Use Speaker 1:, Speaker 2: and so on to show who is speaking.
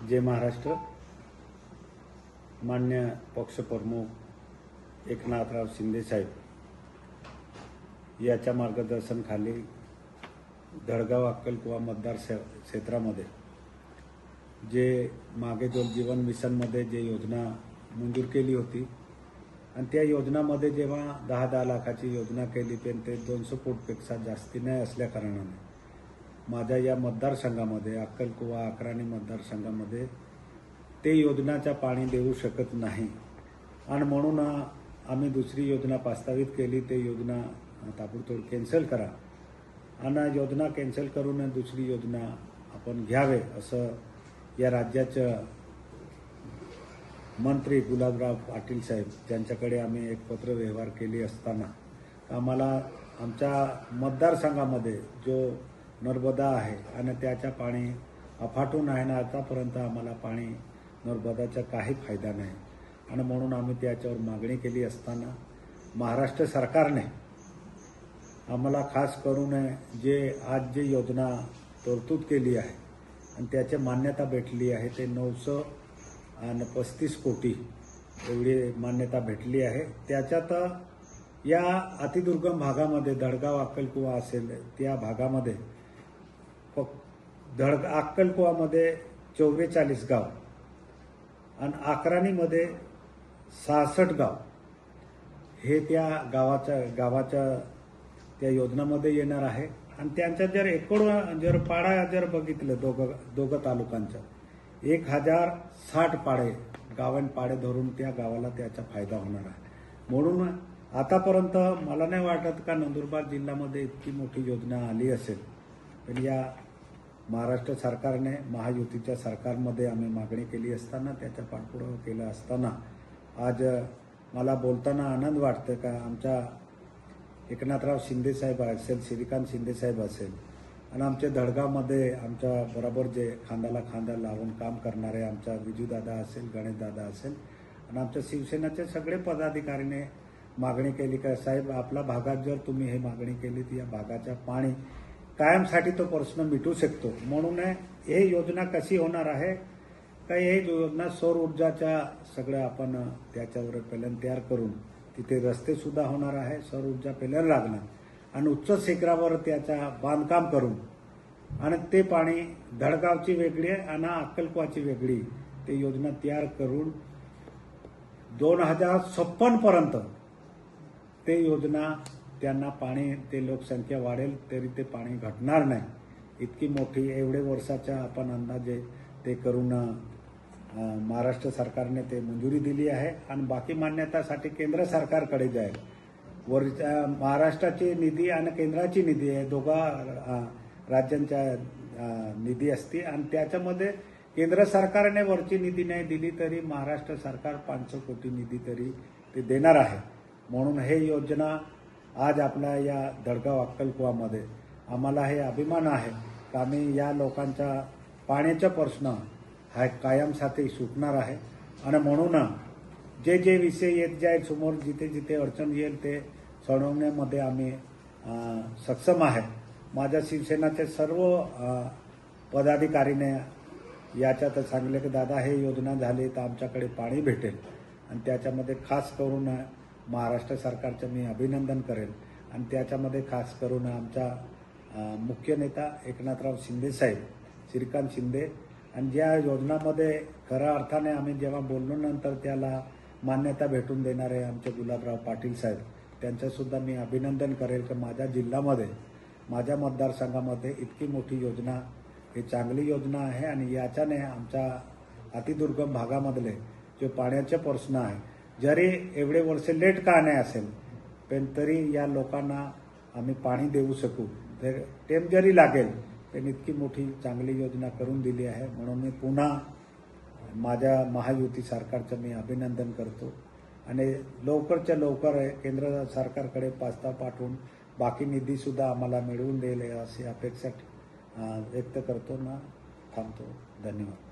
Speaker 1: जय महाराष्ट्र। मान्य पक्षप्रमुख एकनाथराव शिंदे साहेब याच्या मार्गदर्शनाखाली धडगाव अक्कलकुवा मतदार क्षेत्रामध्ये जे मागे जल जीवन मिशनमध्ये जे योजना मंजूर केली होती आणि त्या योजनामध्ये जेव्हा 10 लाखाची योजना केली पण ते 200 फूटपेक्षा जास्ती नाही असल्या कारणाने माझ्या या मतदारसंघामध्ये अक्कलकुवा अक्राणी मतदारसंघामध्ये ते योजनाचा पाणी देऊ शकत नाही आणि म्हणून आम्ही दुसरी योजना प्रस्तावित केली। ते योजना ताबडतोब कॅन्सल करा आणि योजना कॅन्सल करून दुसरी योजना आपण घ्यावे असं या राज्याचे मंत्री गुलाबराव पाटील साहेब त्यांच्याकडे आम्ही एक पत्र व्यवहार केली असताना आम्हाला आमच्या मतदारसंघामध्ये जो नर्मदा आहे आणि त्याचा पाणी अफाटून आहे ना आतापर्यंत आम्हाला पाणी नर्मदाचा काही फायदा नाही आणि म्हणून आम्ही त्याच्यावर मागणी केली असताना महाराष्ट्र सरकारने आम्हाला खास करून जे आज जे योजना तरतूद केली आहे आणि त्याची मान्यता भेटली आहे ते 935 कोटी एवढी मान्यता भेटली आहे। त्याच्यात या अतिदुर्गम भागामध्ये धडगाव अक्कलकुवा असेल त्या भागामध्ये अक्कलकुवामध्ये 44 गाव आणि अक्राणीमध्ये 66 गाव हे त्या गावाच्या त्या योजनामध्ये येणार आहे आणि त्यांच्या जर एकूण जर पाडा जर बघितलं दोघं तालुक्यांचा 1060 पाडे गावां पाडे धरून त्या गावाला त्याचा फायदा होणार आहे। म्हणून आतापर्यंत मला नाही वाटत का नंदुरबार जिल्ह्यामध्ये इतकी मोठी योजना आली असेल पण या महाराष्ट्र सरकारने महायुतीच्या सरकारमध्ये आम्ही मागणी केली असताना त्याचा पाठपुरावा केला असताना आज मला बोलताना आनंद वाटतो का आमच्या एकनाथराव शिंदे साहेब असेल श्रीकांत शिंदे साहेब असेल आणि आमच्या धडगावमध्ये आमच्या बरोबर जे खांद्याला खांदा लावून काम करणारे आमचा विजूदादा असेल गणेशदादा असेल आणि आमच्या शिवसेनेचे सगळे पदाधिकारीने मागणी केली का साहेब आपल्या भागात जर तुम्ही हे मागणी केली तर या भागाचा पाणी कायमसाठी तो प्रश्न मिटू शकतो। म्हणून हे योजना कशी होणार आहे का हे योजना सौर ऊर्जाच्या सगळं आपण त्याच्यावर पहिल्यांदा तयार करून तिथे रस्ते सुद्धा होणार आहे, सौर ऊर्जा पहिल्यांदा लागणार आणि उच्च शिखरावर त्याचा बांधकाम करून आणि ते पाणी धडगावची वेगळी आणि अक्कलकुवाची वेगळी ते योजना तयार करून 2056 पर्यंत ते योजना त्यांना पाणी ते लोकसंख्या वाढेल तरी ते पाणी घटणार नाही इतकी मोठी एवढे वर्षाचा आपण अंदाजे ते करून महाराष्ट्र सरकारने ते मंजुरी दिली आहे आणि बाकी मान्यतासाठी केंद्र सरकारकडे जाईल। महाराष्ट्राची निधी आणि केंद्राची निधी आहे दोघा राज्यांच्या निधी असते आणि त्याच्यामध्ये केंद्र सरकारने वरची निधी नाही दिली तरी महाराष्ट्र सरकार 500 कोटी निधी तरी ते देणार आहे। म्हणून हे योजना आज आपल्या या धडगाव अक्कलकुवामध्ये आम्हाला हे अभिमान आहे की आम्ही या लोकांचा पाण्याचा प्रश्न हा कायमसाठी सुटणार आहे आणि म्हणून जे जे विषय येत जाईल समोर जिथे जिथे अडचण येईल ते सोडवण्यामध्ये आम्ही सक्षम आहे। माझ्या शिवसेनाचे सर्व पदाधिकारीने याच्यात सांगले की दादा हे योजना झाली तर आमच्याकडे पाणी भेटेल आणि त्याच्यामध्ये खास करून महाराष्ट्र सरकारचं मी अभिनंदन करेल आणि त्याच्यामध्ये खास करून आमचा मुख्य नेता एकनाथराव शिंदे साहेब श्रीकांत शिंदे आणि ज्या योजनामध्ये खऱ्या अर्थाने आम्ही जेव्हा बोललो नंतर त्याला मान्यता भेटून देणारे आमचे गुलाबराव पाटील साहेब त्यांचंसुद्धा मी अभिनंदन करेल की माझ्या जिल्ह्यामध्ये माझ्या मतदारसंघामध्ये इतकी मोठी योजना ही चांगली योजना आहे आणि याच्याने आमच्या अतिदुर्गम भागामधले जो पाण्याचे प्रश्न आहे जरी एवढे वर्ष लेट का नाही असेल पण तरी या लोकांना आम्ही पाणी देऊ शकू तर टेम जरी लागेल पण इतकी मोठी चांगली योजना करून दिली आहे। म्हणून मी पुन्हा माझ्या महायुती सरकारचं मी अभिनंदन करतो आणि लवकरच्या लवकर केंद्र सरकारकडे प्रस्ताव पाठवून बाकी निधीसुद्धा आम्हाला मिळवून देईल अशी अपेक्षा व्यक्त करतो ना थांबतो। धन्यवाद।